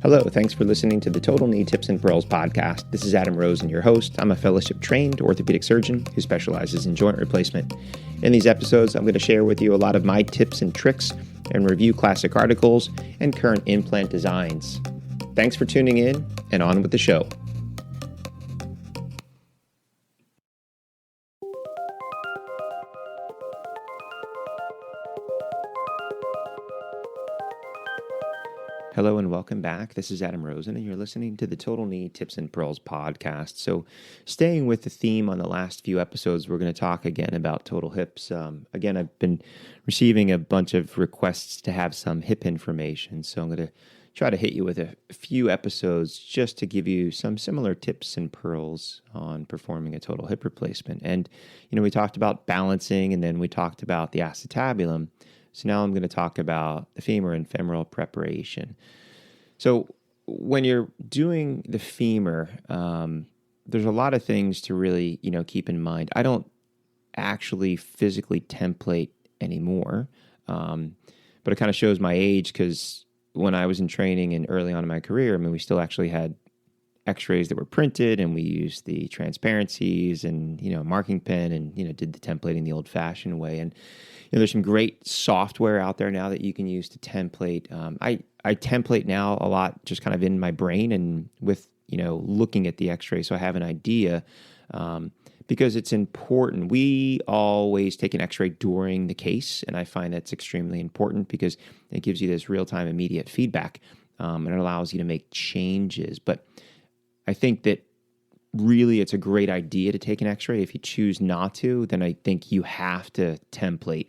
Hello, thanks for listening to the Total Knee Tips and Pearls podcast. This is Adam Rosen, your host. I'm a fellowship-trained orthopedic surgeon who specializes in joint replacement. In these episodes, I'm going to share with you a lot of my tips and tricks and review classic articles and current implant designs. Thanks for tuning in, and on with the show. Hello and welcome back. This is Adam Rosen, and you're listening to the Total Knee Tips and Pearls podcast. So staying with the theme on the last few episodes, we're going to talk again about total hips. Again, I've been receiving a bunch of requests to have some hip information, so I'm going to try to hit you with a few episodes just to give you some similar tips and pearls on performing a total hip replacement. And, we talked about balancing, and then we talked about the acetabulum. So now I'm going to talk about the femur and femoral preparation. So when you're doing the femur, there's a lot of things to really, keep in mind. I don't actually physically template anymore, but it kind of shows my age because when I was in training and early on in my career, we still actually had x-rays that were printed, and we used the transparencies and, marking pen and, did the templating the old-fashioned way. And, there's some great software out there now that you can use to template. I template now a lot just kind of in my brain and with, looking at the x-ray, so I have an idea because it's important. We always take an x-ray during the case, and I find that's extremely important because it gives you this real-time immediate feedback, and it allows you to make changes. But I think that really it's a great idea to take an x-ray. If you choose not to, then I think you have to template.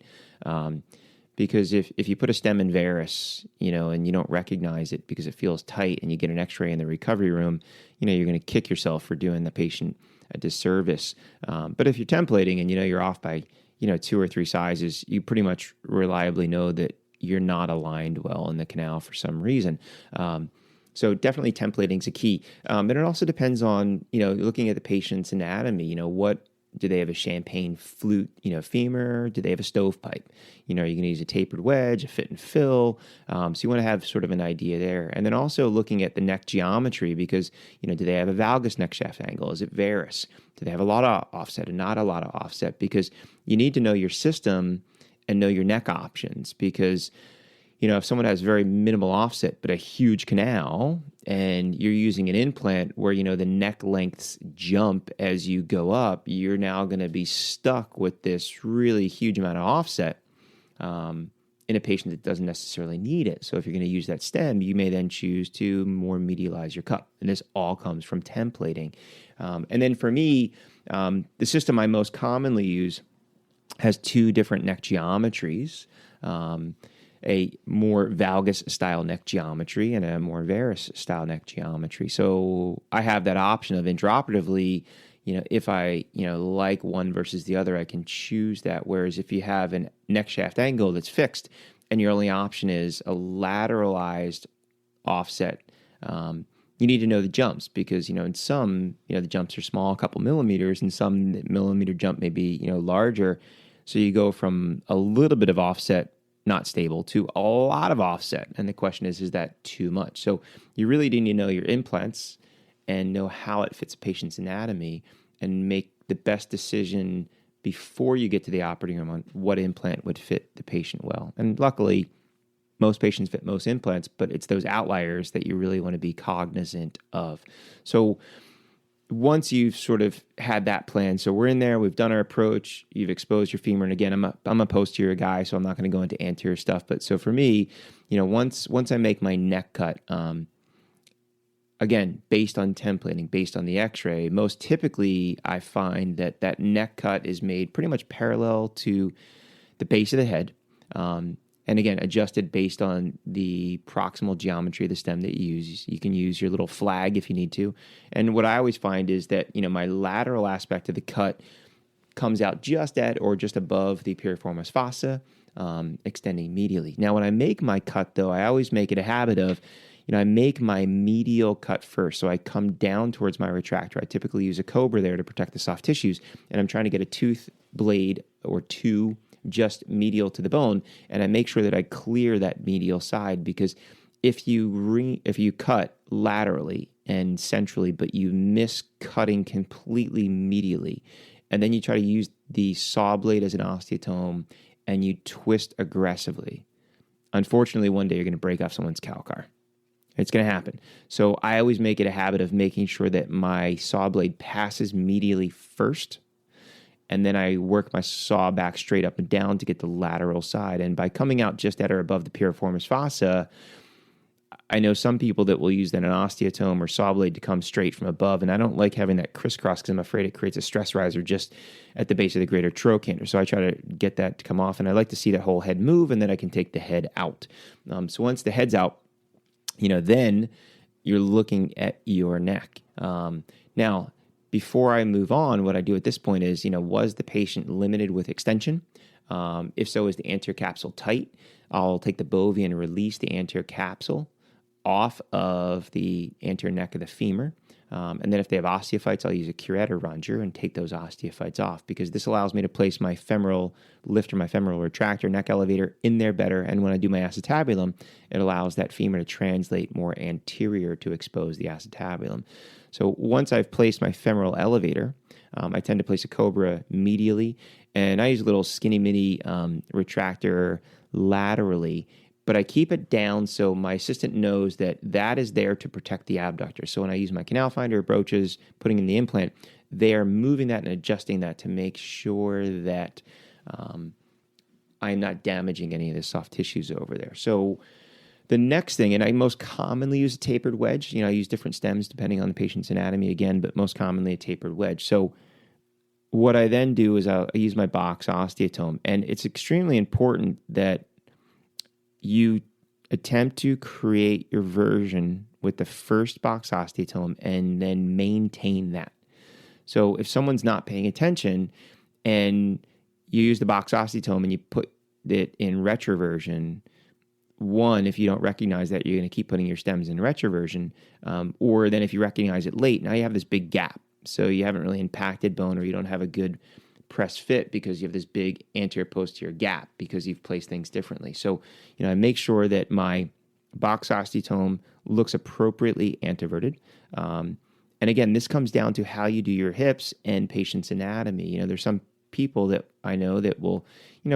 Because if you put a stem in varus, and you don't recognize it because it feels tight and you get an x-ray in the recovery room, you're going to kick yourself for doing the patient a disservice. But if you're templating and you're off by, 2 or 3 sizes, you pretty much reliably know that you're not aligned well in the canal for some reason. So definitely templating is a key. And it also depends on, looking at the patient's anatomy. What do they have, a champagne flute, femur? Do they have a stovepipe? Are you going to use a tapered wedge, a fit and fill? So you want to have sort of an idea there. And then also looking at the neck geometry because, do they have a valgus neck shaft angle? Is it varus? Do they have a lot of offset and not a lot of offset? Because you need to know your system and know your neck options because if someone has very minimal offset but a huge canal and you're using an implant where, the neck lengths jump as you go up, you're now going to be stuck with this really huge amount of offset in a patient that doesn't necessarily need it. So if you're going to use that stem, you may then choose to more medialize your cup. And this all comes from templating. And then for me, the system I most commonly use has 2 different neck geometries. A more valgus style neck geometry and a more varus style neck geometry. So I have that option of intraoperatively, if I, like one versus the other, I can choose that. Whereas if you have a neck shaft angle that's fixed and your only option is a lateralized offset, you need to know the jumps because, in some, the jumps are small, a couple millimeters, and some millimeter jump may be, larger. So you go from a little bit of offset not stable to a lot of offset. And the question is that too much? So you really need to know your implants and know how it fits a patient's anatomy and make the best decision before you get to the operating room on what implant would fit the patient well. And luckily, most patients fit most implants, but it's those outliers that you really want to be cognizant of. So once you've sort of had that plan, so we're in there, we've done our approach, you've exposed your femur, and again, I'm a posterior guy, so I'm not going to go into anterior stuff, but so for me, once I make my neck cut, again, based on templating, based on the x-ray, most typically I find that neck cut is made pretty much parallel to the base of the head, and again, adjusted based on the proximal geometry of the stem that you use. You can use your little flag if you need to. And what I always find is that, my lateral aspect of the cut comes out just at or just above the piriformis fossa, extending medially. Now, when I make my cut, though, I always make it a habit of, I make my medial cut first. So I come down towards my retractor. I typically use a cobra there to protect the soft tissues. And I'm trying to get a tooth blade or 2 just medial to the bone, and I make sure that I clear that medial side because if you cut laterally and centrally, but you miss cutting completely medially, and then you try to use the saw blade as an osteotome and you twist aggressively, unfortunately, one day you're going to break off someone's calcar. It's going to happen. So I always make it a habit of making sure that my saw blade passes medially first, and then I work my saw back straight up and down to get the lateral side. And by coming out just at or above the piriformis fossa, I know some people that will use then an osteotome or saw blade to come straight from above, and I don't like having that crisscross because I'm afraid it creates a stress riser just at the base of the greater trochanter. So I try to get that to come off, and I like to see that whole head move, and then I can take the head out. So once the head's out, then you're looking at your neck. Now, before I move on, what I do at this point is, was the patient limited with extension? If so, is the anterior capsule tight? I'll take the bovie and release the anterior capsule off of the anterior neck of the femur. And then if they have osteophytes, I'll use a curette or rongeur and take those osteophytes off, because this allows me to place my femoral lifter, my femoral retractor, neck elevator in there better. And when I do my acetabulum, it allows that femur to translate more anterior to expose the acetabulum. So once I've placed my femoral elevator, I tend to place a cobra medially, and I use a little skinny mini retractor laterally, but I keep it down so my assistant knows that that is there to protect the abductor. So when I use my canal finder, broaches, putting in the implant, they are moving that and adjusting that to make sure that I'm not damaging any of the soft tissues over there. So the next thing, and I most commonly use a tapered wedge. I use different stems depending on the patient's anatomy again, but most commonly a tapered wedge. So what I then do is I use my box osteotome, and it's extremely important that you attempt to create your version with the first box osteotome and then maintain that. So if someone's not paying attention and you use the box osteotome and you put it in retroversion, one, if you don't recognize that, you're going to keep putting your stems in retroversion, or then if you recognize it late, now you have this big gap. So you haven't really impacted bone, or you don't have a good press fit because you have this big anterior posterior gap because you've placed things differently. So, I make sure that my box osteotome looks appropriately anteverted. And again, this comes down to how you do your hips and patient's anatomy. There's some people that I know that will,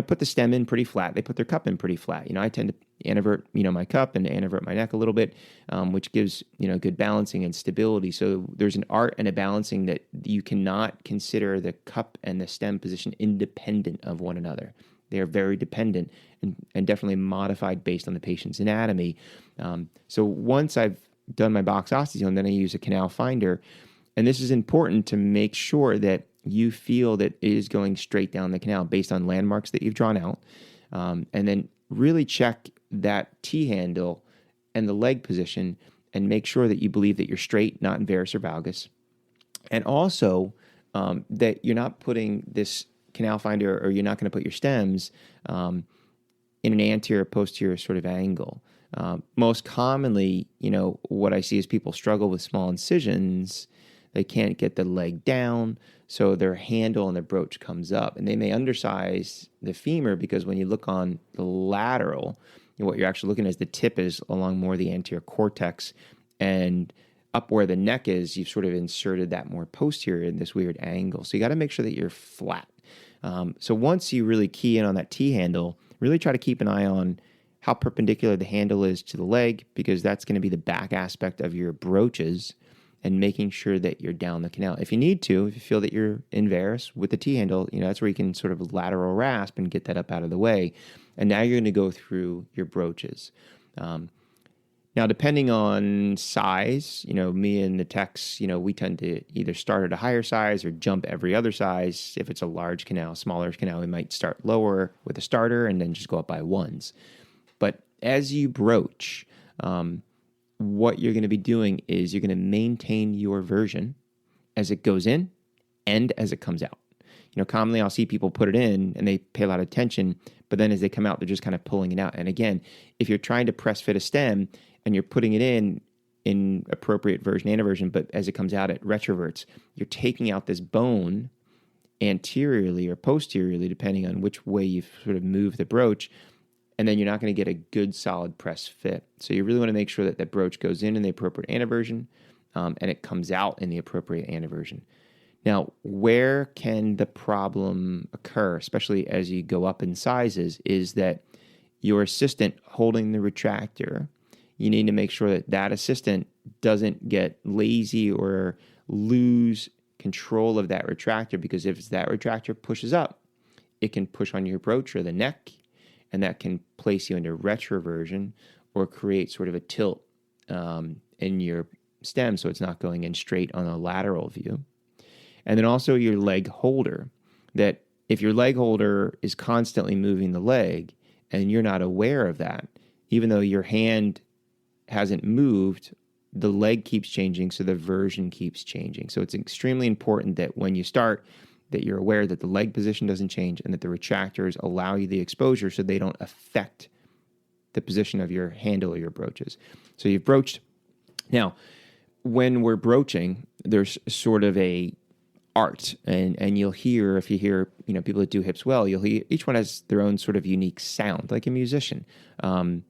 put the stem in pretty flat. They put their cup in pretty flat. I tend to antivert, my cup and antivert my neck a little bit, which gives, good balancing and stability. So there's an art and a balancing that you cannot consider the cup and the stem position independent of one another. They are very dependent and definitely modified based on the patient's anatomy. So once I've done my box osteotome, then I use a canal finder. And this is important to make sure that you feel that it is going straight down the canal based on landmarks that you've drawn out. And then really check that T-handle and the leg position and make sure that you believe that you're straight, not in varus or valgus. And also that you're not putting this canal finder, or you're not going to put your stems in an anterior posterior sort of angle. Most commonly, what I see is people struggle with small incisions. They can't get the leg down, so their handle and their broach comes up. And they may undersize the femur because when you look on the lateral, what you're actually looking at is the tip is along more the anterior cortex, and up where the neck is, you've sort of inserted that more posterior in this weird angle. So you got to make sure that you're flat. So once you really key in on that T-handle, really try to keep an eye on how perpendicular the handle is to the leg, because that's going to be the back aspect of your broaches, and making sure that you're down the canal. If you need to, if you feel that you're in varus with the T-handle, that's where you can sort of lateral rasp and get that up out of the way. And now you're going to go through your broaches. Now, depending on size, me and the techs, we tend to either start at a higher size or jump every other size. If it's a large canal, smaller canal, we might start lower with a starter and then just go up by ones. But as you broach, what you're going to be doing is you're going to maintain your version as it goes in and as it comes out. Commonly I'll see people put it in and they pay a lot of attention, but then as they come out, they're just kind of pulling it out. And again, if you're trying to press fit a stem and you're putting it in appropriate version, anteversion, but as it comes out, it retroverts, you're taking out this bone anteriorly or posteriorly, depending on which way you've sort of moved the broach. and then you're not going to get a good solid press fit. So you really want to make sure that that broach goes in the appropriate anteversion, and it comes out in the appropriate anteversion. Now, where can the problem occur, especially as you go up in sizes, is that your assistant holding the retractor, you need to make sure that that assistant doesn't get lazy or lose control of that retractor, because if that retractor pushes up, it can push on your broach or the neck, and that can place you into retroversion or create sort of a tilt in your stem, so it's not going in straight on a lateral view. And then also your leg holder, that if your leg holder is constantly moving the leg and you're not aware of that, even though your hand hasn't moved, the leg keeps changing, so the version keeps changing. So it's extremely important that when you start, that you're aware that the leg position doesn't change and that the retractors allow you the exposure so they don't affect the position of your handle or your broaches. So you've broached. Now, when we're broaching, there's sort of a art, and you'll hear, if you hear, people that do hips well, you'll hear each one has their own sort of unique sound, like a musician. Mine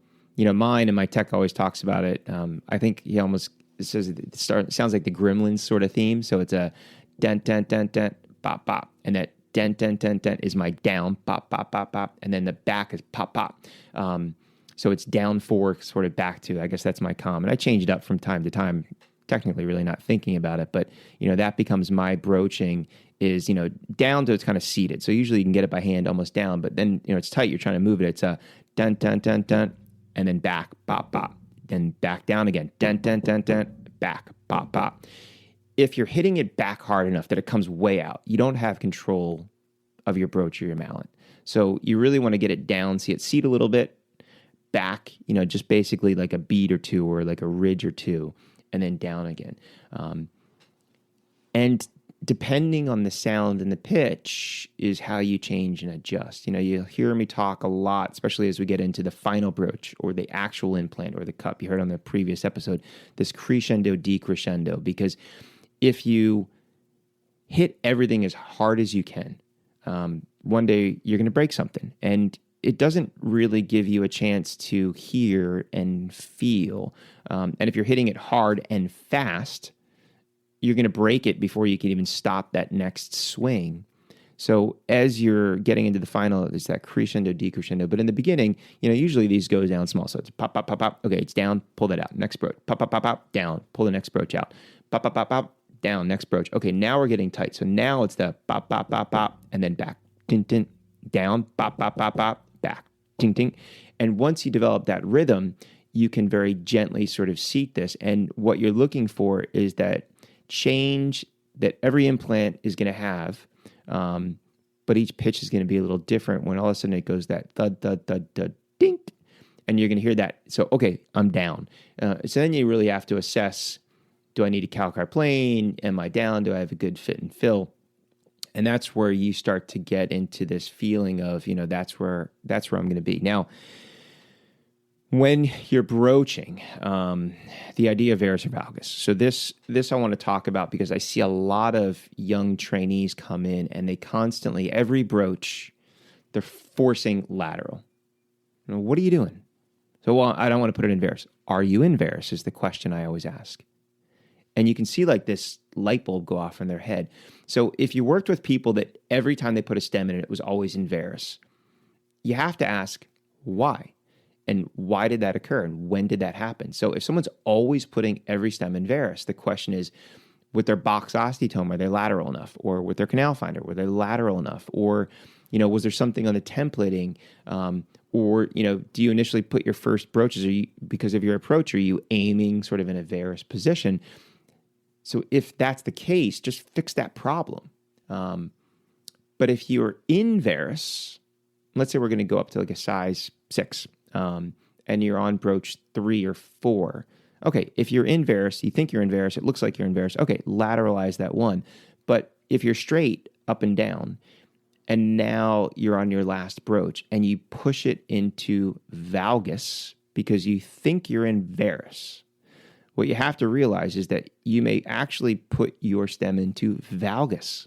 and my tech always talks about it. I think he almost says it sounds like the Gremlins sort of theme. So it's a dent, dent, dent, dent, bop, bop, and that dent, dent, dent, dent is my down, bop, bop, bop, bop, and then the back is pop, pop. So it's down 4, sort of back 2. I guess that's my com, and I change it up from time to time. Technically really not thinking about it, but that becomes my broaching is down to it's kind of seated. So usually you can get it by hand almost down, but then it's tight, you're trying to move it. It's a dun dun dun dun, and then back bop bop, then back down again, dun dun dun dun, back bop bop. If you're hitting it back hard enough that it comes way out, you don't have control of your broach or your mallet. So you really want to get it down, see it seat a little bit, back, just basically like a bead or two or like a ridge or two, and then down again. And depending on the sound and the pitch is how you change and adjust. You'll hear me talk a lot, especially as we get into the final broach or the actual implant or the cup. You heard on the previous episode, this crescendo, decrescendo, because if you hit everything as hard as you can, one day you're going to break something. And it doesn't really give you a chance to hear and feel. And if you're hitting it hard and fast, you're going to break it before you can even stop that next swing. So as you're getting into the final, it's that crescendo, decrescendo. But in the beginning, usually these go down small. So it's pop, pop, pop, pop. Okay, it's down, pull that out. Next broach. Pop, pop, pop, pop, down. Pull the next broach out. Pop, pop, pop, pop, down. Next broach. Okay, now we're getting tight. So now it's the pop, pop, pop, pop, and then back. Tin, tin, down, pop, pop, pop, pop, back. Ting, ting. And once you develop that rhythm, you can very gently sort of seat this. And what you're looking for is that change that every implant is going to have, but each pitch is going to be a little different when all of a sudden it goes that thud, thud, thud, thud, ding, and you're going to hear that. So, okay, I'm down. So then you really have to assess, do I need a calcar plane? Am I down? Do I have a good fit and fill? And that's where you start to get into this feeling of, that's where I'm going to be. Now, when you're broaching, the idea of varus or valgus. So this I want to talk about because I see a lot of young trainees come in and they constantly, every broach, they're forcing lateral. What are you doing? So, well, I don't want to put it in varus. Are you in varus is the question I always ask. And you can see like this light bulb go off in their head. So if you worked with people that every time they put a stem in it was always in varus, you have to ask why. And why did that occur? And when did that happen? So if someone's always putting every stem in varus, the question is, with their box osteotome, are they lateral enough? Or with their canal finder, were they lateral enough? Or, was there something on the templating? Or, do you initially put your first broaches? Because of your approach, are you aiming sort of in a varus position? So if that's the case, just fix that problem. But if you're in varus, let's say we're going to go up to like a size 6, and you're on broach 3 or 4. Okay, if you're in varus, you think you're in varus, it looks like you're in varus. Okay, lateralize that one. But if you're straight up and down, and now you're on your last broach, and you push it into valgus because you think you're in varus, what you have to realize is that you may actually put your stem into valgus,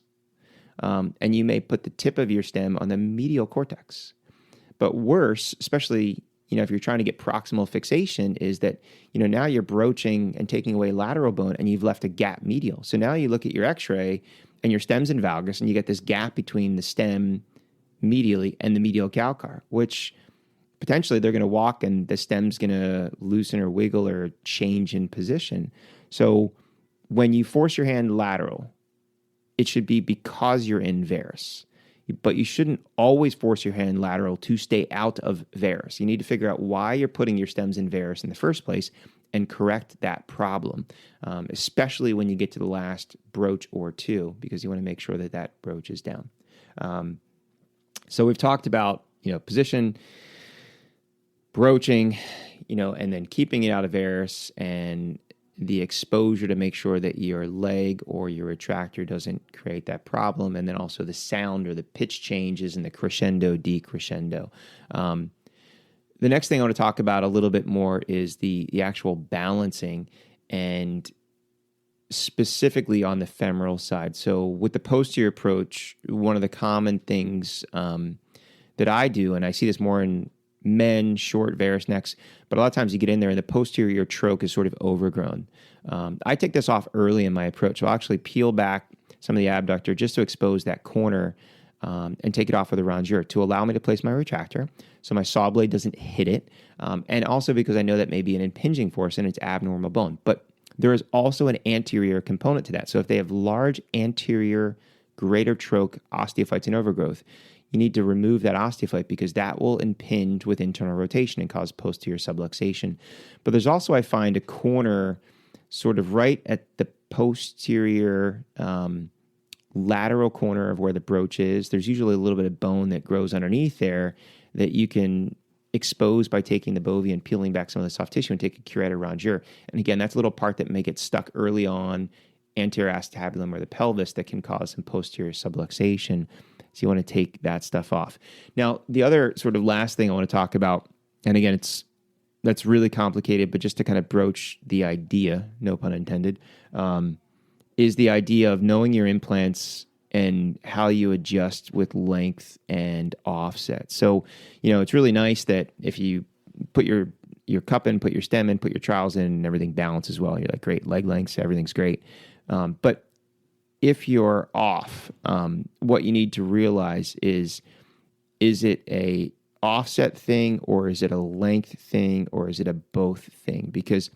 and you may put the tip of your stem on the medial cortex. But worse, especially, if you're trying to get proximal fixation, is that, now you're broaching and taking away lateral bone and you've left a gap medial. So now you look at your x-ray and your stem's in valgus and you get this gap between the stem medially and the medial calcar, which potentially they're going to walk and the stem's going to loosen or wiggle or change in position. So when you force your hand lateral, it should be because you're in varus. But you shouldn't always force your hand lateral to stay out of varus. You need to figure out why you're putting your stems in varus in the first place and correct that problem, especially when you get to the last broach or two, because you want to make sure that that broach is down. So we've talked about, position, broaching, and then keeping it out of varus, and the exposure to make sure that your leg or your retractor doesn't create that problem, and then also the sound or the pitch changes and the crescendo, decrescendo. The next thing I want to talk about a little bit more is the actual balancing, and specifically on the femoral side. So with the posterior approach, one of the common things that I do, and I see this more in men, short varus necks, but a lot of times you get in there and the posterior troch is sort of overgrown. I take this off early in my approach. So I'll actually peel back some of the abductor just to expose that corner and take it off with a rongeur to allow me to place my retractor so my saw blade doesn't hit it, and also because I know that may be an impinging force and it's abnormal bone. But there is also an anterior component to that. So if they have large anterior greater troch osteophytes and overgrowth, you need to remove that osteophyte because that will impinge with internal rotation and cause posterior subluxation. But there's also, I find, a corner sort of right at the posterior lateral corner of where the broach is. There's usually a little bit of bone that grows underneath there that you can expose by taking the bovie and peeling back some of the soft tissue and take a curetted rongeur. And again, that's a little part that may get stuck early on, anterior acetabulum or the pelvis, that can cause some posterior subluxation. So you want to take that stuff off. Now, the other sort of last thing I want to talk about, and again, that's really complicated, but just to kind of broach the idea, no pun intended, is the idea of knowing your implants and how you adjust with length and offset. So, it's really nice that if you put your cup in, put your stem in, put your trials in, and everything balances well, you're like, great, leg lengths, everything's great. But if you're off, what you need to realize is it a offset thing, or is it a length thing, or is it a both thing? Because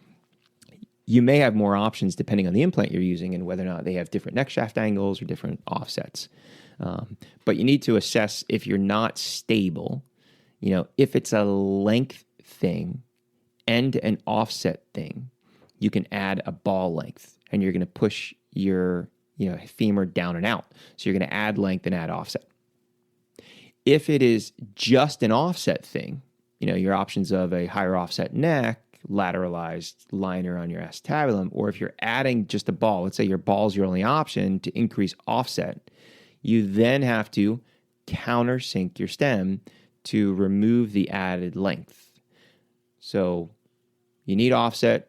you may have more options depending on the implant you're using and whether or not they have different neck shaft angles or different offsets. But you need to assess if you're not stable, if it's a length thing and an offset thing, you can add a ball length and you're going to push your femur down and out. So you're going to add length and add offset. If it is just an offset thing, your options of a higher offset neck, lateralized liner on your acetabulum, or if you're adding just a ball, let's say your ball's your only option to increase offset, you then have to countersink your stem to remove the added length. So you need offset,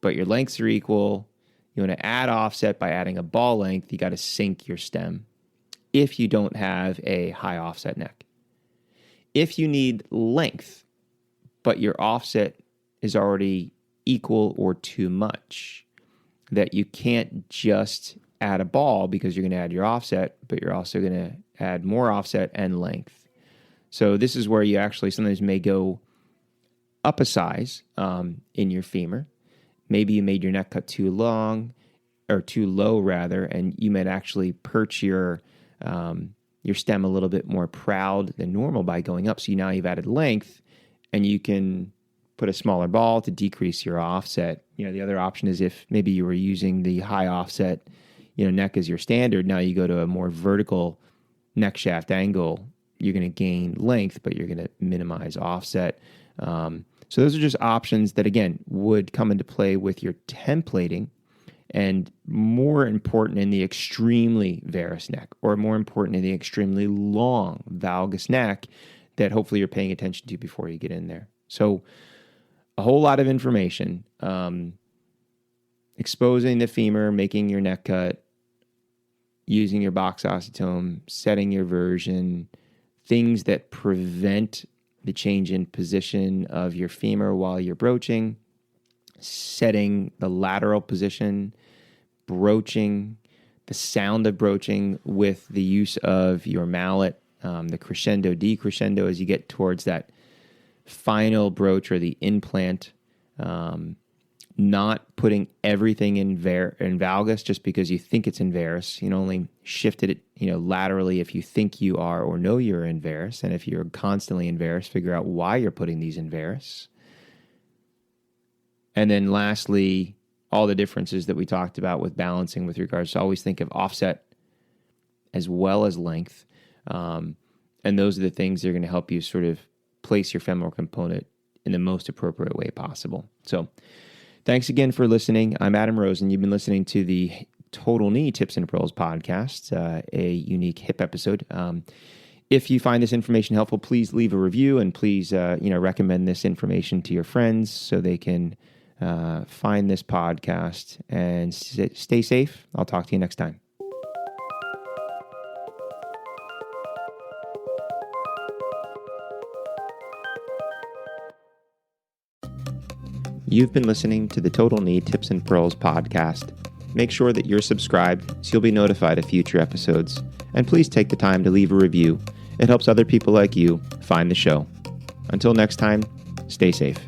but your lengths are equal. You want to add offset by adding a ball length, you got to sink your stem if you don't have a high offset neck. If you need length, but your offset is already equal or too much, that you can't just add a ball because you're going to add your offset, but you're also going to add more offset and length. So this is where you actually sometimes may go up a size in your femur. Maybe you made your neck cut too long or too low rather, and you might actually perch your stem a little bit more proud than normal by going up. So now you've added length, and you can put a smaller ball to decrease your offset. The other option is if maybe you were using the high offset, neck as your standard, now you go to a more vertical neck shaft angle, you're going to gain length, but you're going to minimize offset. So those are just options that, again, would come into play with your templating, and more important in the extremely varus neck, or more important in the extremely long valgus neck that hopefully you're paying attention to before you get in there. So a whole lot of information, exposing the femur, making your neck cut, using your box osteotome, setting your version, things that prevent the change in position of your femur while you're broaching, setting the lateral position, broaching, the sound of broaching with the use of your mallet, the crescendo, decrescendo as you get towards that final broach or the implant, not putting everything in valgus just because you think it's in varus. You can only shift it, laterally if you think you are or know you're in varus. And if you're constantly in varus, figure out why you're putting these in varus. And then lastly, all the differences that we talked about with balancing with regards to always think of offset as well as length. And those are the things that are going to help you sort of place your femoral component in the most appropriate way possible. So thanks again for listening. I'm Adam Rosen. You've been listening to the Total Knee Tips and Pearls podcast, a unique hip episode. If you find this information helpful, please leave a review and please, recommend this information to your friends so they can find this podcast and stay safe. I'll talk to you next time. You've been listening to the Total Knee Tips and Pearls podcast. Make sure that you're subscribed so you'll be notified of future episodes. And please take the time to leave a review. It helps other people like you find the show. Until next time, stay safe.